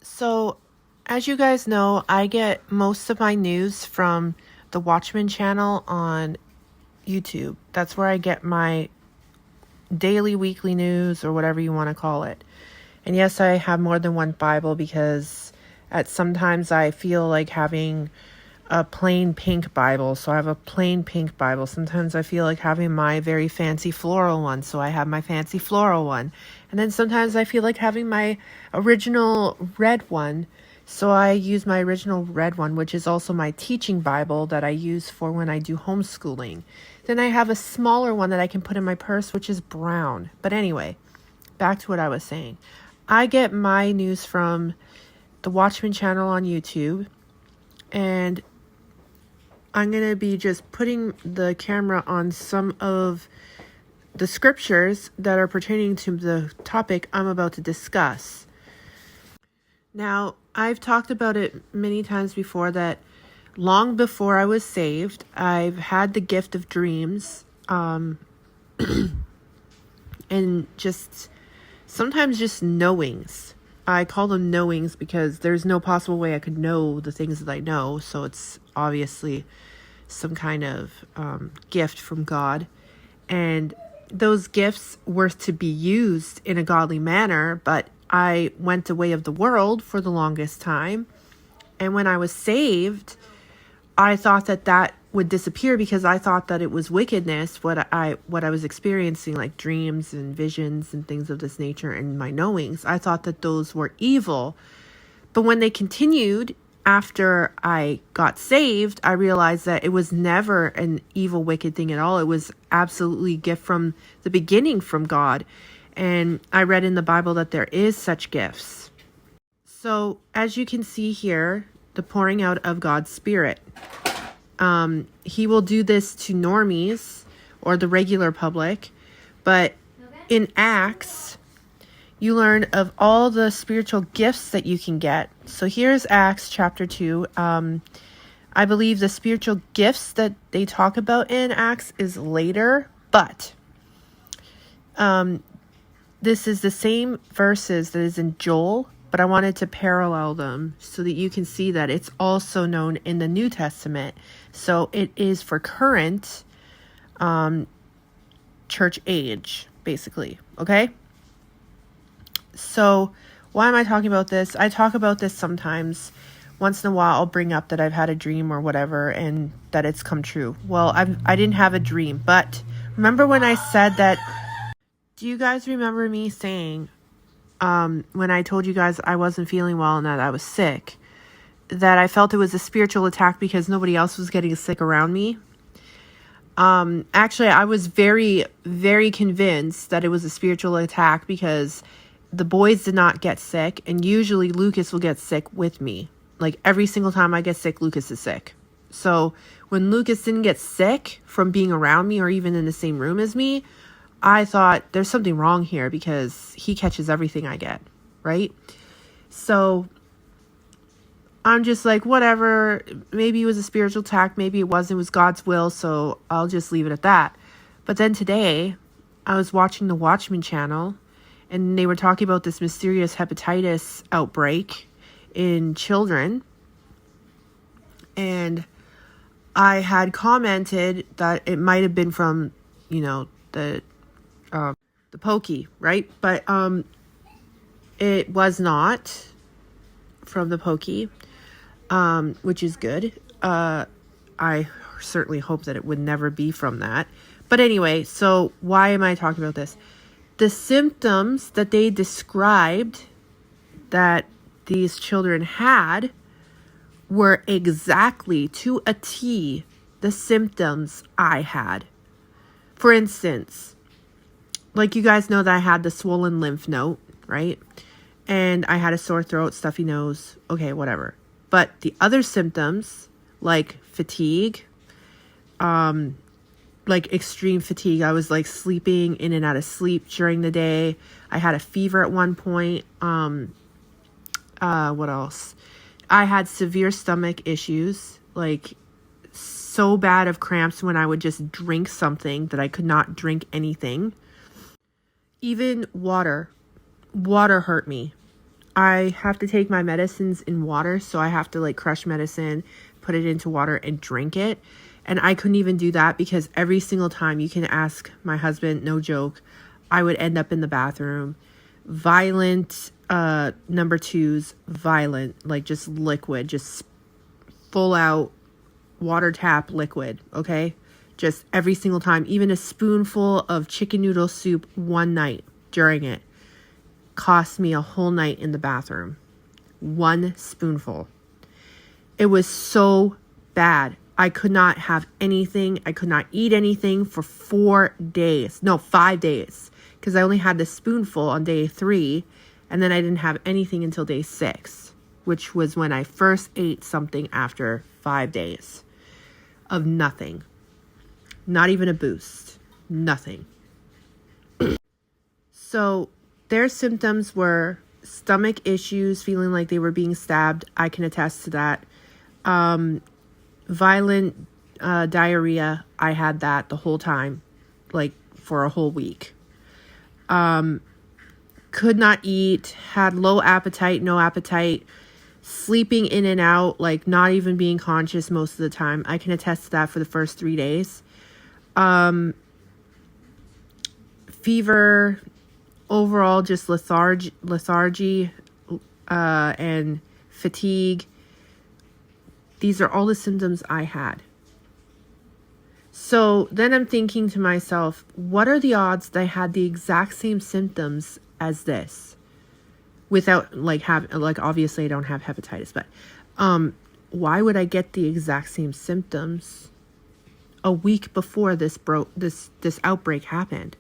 So, as you guys know, I get most of my news from the Watchman channel on YouTube. That's where I get my daily, weekly news, or whatever you want to call it. And yes, I have more than one Bible because sometimes I feel like having a plain pink Bible, so I have a plain pink Bible. Sometimes I feel like having my very fancy floral one, so I have my fancy floral one. And then sometimes I feel like having my original red one, so I use my original red one, which is also my teaching Bible that I use for when I do homeschooling. Then I have a smaller one that I can put in my purse, which is brown. But anyway, back to what I was saying. I get my news from the Watchman channel on YouTube, and I'm going to be just putting the camera on some of the scriptures that are pertaining to the topic I'm about to discuss. Now, I've talked about it many times before that long before I was saved, I've had the gift of dreams, and just sometimes just knowings. I call them knowings because there's no possible way I could know the things that I know, so it's obviously some kind of gift from God. And those gifts were to be used in a godly manner, but I went the way of the world for the longest time. And when I was saved, I thought that would disappear because I thought that it was wickedness, what I was experiencing, like dreams and visions and things of this nature and my knowings. I thought that those were evil. But when they continued after I got saved, I realized that it was never an evil, wicked thing at all. It was absolutely a gift from the beginning from God. And I read in the Bible that there is such gifts. So as you can see here, the pouring out of God's Spirit. He will do this to normies or the regular public, but in Acts, you learn of all the spiritual gifts that you can get. So here's Acts chapter 2. I believe the spiritual gifts that they talk about in Acts is later, but this is the same verses that is in Joel, but I wanted to parallel them so that you can see that it's also known in the New Testament. So it is for current church age, basically. Okay? So why am I talking about this? I talk about this sometimes. Once in a while, I'll bring up that I've had a dream or whatever and that it's come true. Well, I didn't have a dream, but remember when I said that? Do you guys remember me saying when I told you guys I wasn't feeling well and that I was sick, that I felt it was a spiritual attack because nobody else was getting sick around me? Actually, I was very, very convinced that it was a spiritual attack because the boys did not get sick, and usually Lucas will get sick with me. Like every single time I get sick, Lucas is sick. So when Lucas didn't get sick from being around me or even in the same room as me, I thought there's something wrong here because he catches everything I get, right? So I'm just like, whatever, maybe it was a spiritual attack, maybe it wasn't, it was God's will, so I'll just leave it at that. But then today, I was watching the Watchman channel, and they were talking about this mysterious hepatitis outbreak in children, and I had commented that it might have been from, the pokey, right? But it was not from the pokey, which is good. I certainly hope that it would never be from that. But anyway, so why am I talking about this? The symptoms that they described that these children had were exactly to a T the symptoms I had. For instance, like you guys know that I had the swollen lymph node, right? And I had a sore throat, stuffy nose, okay, whatever. But the other symptoms, like fatigue, like extreme fatigue. I was like sleeping in and out of sleep during the day. I had a fever at one point. What else? I had severe stomach issues, like so bad of cramps when I would just drink something that I could not drink anything. Even water hurt me. I have to take my medicines in water. So I have to like crush medicine, put it into water and drink it. And I couldn't even do that because every single time, you can ask my husband, no joke, I would end up in the bathroom. Violent number twos, violent, like just liquid, just full out water tap liquid, okay? Just every single time, even a spoonful of chicken noodle soup one night during it cost me a whole night in the bathroom. One spoonful. It was so bad. I could not have anything. I could not eat anything for 4 days. No, 5 days. Because I only had the spoonful on day 3. And then I didn't have anything until day 6. Which was when I first ate something after 5 days. Of nothing. Not even a boost. Nothing. So their symptoms were stomach issues, feeling like they were being stabbed. I can attest to that. Violent diarrhea. I had that the whole time, like for a whole week. Could not eat, had low appetite, no appetite, sleeping in and out, like not even being conscious most of the time. I can attest to that for the first 3 days. Fever, overall just lethargy, and fatigue. These are all the symptoms I had. So then I'm thinking to myself, what are the odds that I had the exact same symptoms as this? Without obviously I don't have hepatitis, but why would I get the exact same symptoms a week before this outbreak happened?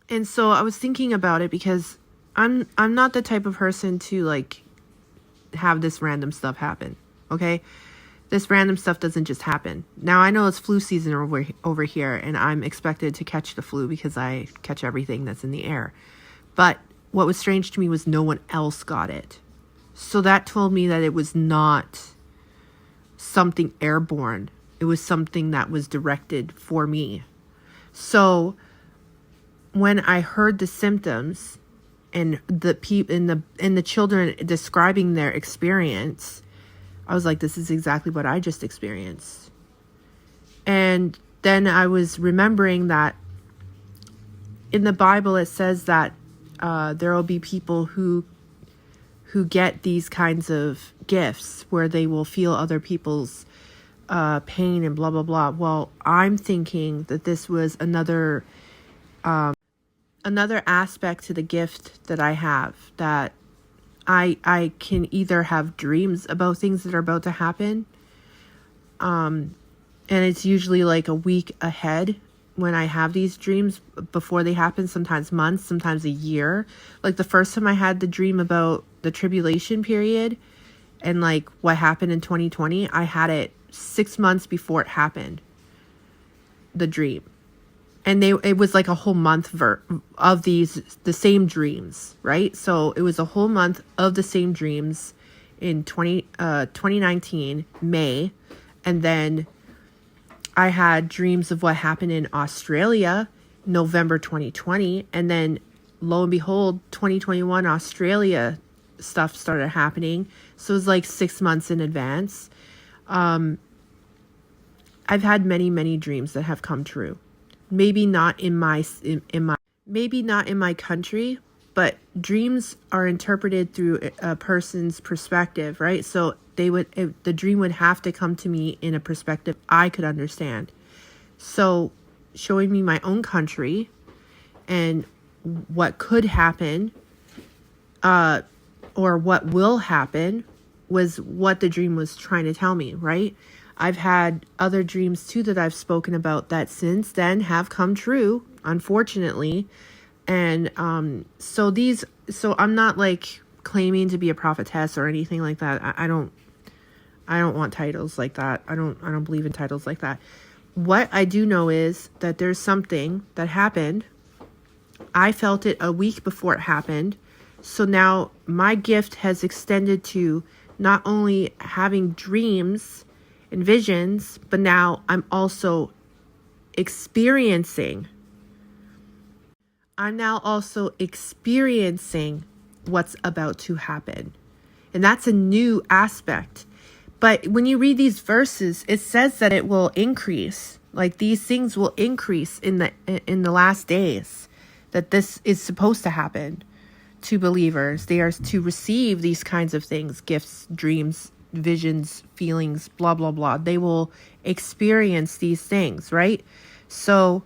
And so I was thinking about it because I'm not the type of person to like have this random stuff happen. Okay? This random stuff doesn't just happen. Now I know it's flu season over here and I'm expected to catch the flu because I catch everything that's in the air. But what was strange to me was no one else got it. So that told me that it was not something airborne. It was something that was directed for me. So when I heard the symptoms and the children describing their experience, I was like, this is exactly what I just experienced. And then I was remembering that in the Bible, it says that there will be people who get these kinds of gifts where they will feel other people's pain and blah, blah, blah. Well, I'm thinking that this was another aspect to the gift that I have, that I can either have dreams about things that are about to happen. And it's usually like a week ahead when I have these dreams before they happen, sometimes months, sometimes a year. Like the first time I had the dream about the tribulation period and like what happened in 2020, I had it 6 months before it happened, the dream. And it was like a whole month of the same dreams, right? So it was a whole month of the same dreams in 2019, May. And then I had dreams of what happened in Australia, November 2020. And then lo and behold, 2021 Australia stuff started happening. So it was like 6 months in advance. I've had many, many dreams that have come true. Maybe not in my country, but dreams are interpreted through a person's perspective, right? So the dream would have to come to me in a perspective I could understand. So showing me my own country and what could happen, or what will happen, was what the dream was trying to tell me, right? I've had other dreams too that I've spoken about that since then have come true, unfortunately. And so I'm not like claiming to be a prophetess or anything like that. I don't want titles like that. I don't believe in titles like that. What I do know is that there's something that happened. I felt it a week before it happened. So now my gift has extended to not only having dreams and visions, but now I'm also experiencing what's about to happen. And that's a new aspect. But when you read these verses, it says that it will increase. Like these things will increase in the last days. That this is supposed to happen to believers. They are to receive these kinds of things, gifts, dreams, visions, feelings, blah, blah, blah. They will experience these things, right? So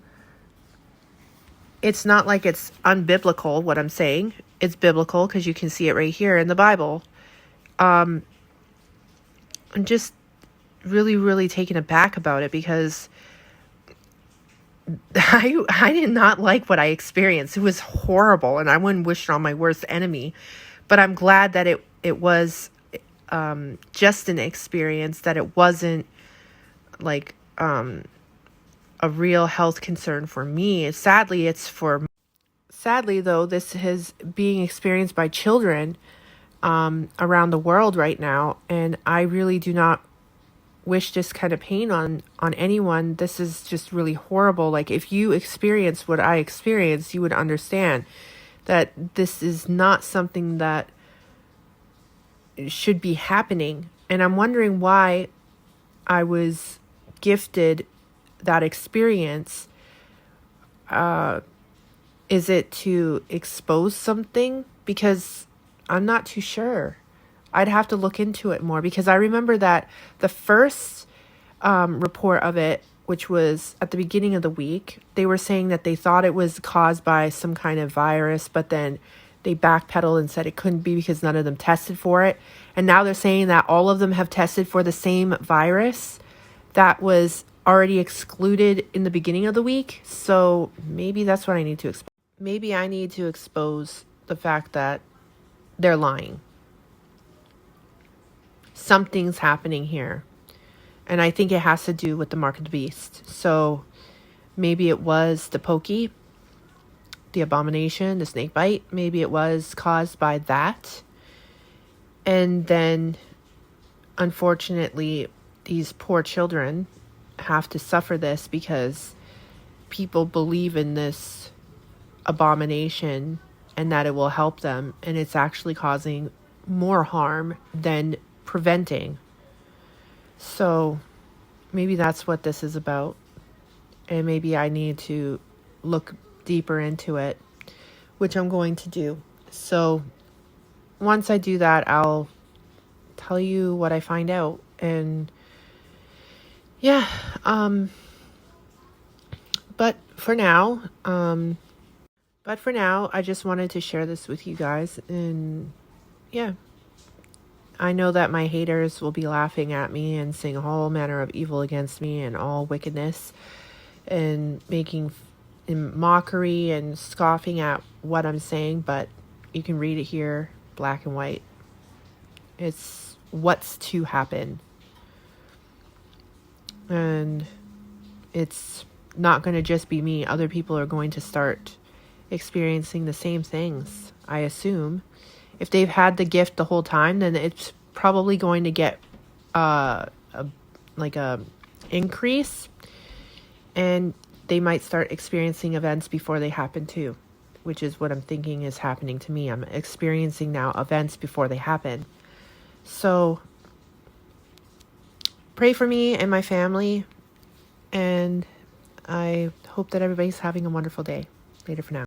it's not like it's unbiblical, what I'm saying. It's biblical because you can see it right here in the Bible. I'm just really, really taken aback about it because I did not like what I experienced. It was horrible, and I wouldn't wish it on my worst enemy. But I'm glad that it was just an experience, that it wasn't like a real health concern for me. Sadly, though, this is being experienced by children around the world right now, and I really do not wish this kind of pain on anyone. This is just really horrible. Like if you experience what I experienced, you would understand that this is not something that should be happening. And I'm wondering why I was gifted that experience. Is it to expose something? Because I'm not too sure. I'd have to look into it more, because I remember that the first report of it, which was at the beginning of the week, they were saying that they thought it was caused by some kind of virus, but then they backpedaled and said it couldn't be because none of them tested for it. And now they're saying that all of them have tested for the same virus that was already excluded in the beginning of the week. So maybe that's what I need to expose. Maybe I need to expose the fact that they're lying. Something's happening here. And I think it has to do with the mark of the beast. So maybe it was the pokey, the abomination, the snake bite. Maybe it was caused by that. And then, unfortunately, these poor children have to suffer this because people believe in this abomination and that it will help them. And it's actually causing more harm than preventing. So maybe that's what this is about. And maybe I need to look deeper into it, which I'm going to do. So once I do that, I'll tell you what I find out. And yeah, but for now, I just wanted to share this with you guys. And yeah, I know that my haters will be laughing at me and saying all manner of evil against me and all wickedness and making in mockery and scoffing at what I'm saying, but you can read it here, black and white. It's what's to happen. And it's not going to just be me. Other people are going to start experiencing the same things, I assume. If they've had the gift the whole time, then it's probably going to get a increase, and they might start experiencing events before they happen too, which is what I'm thinking is happening to me. I'm experiencing now events before they happen. So pray for me and my family, and I hope that everybody's having a wonderful day. Later for now.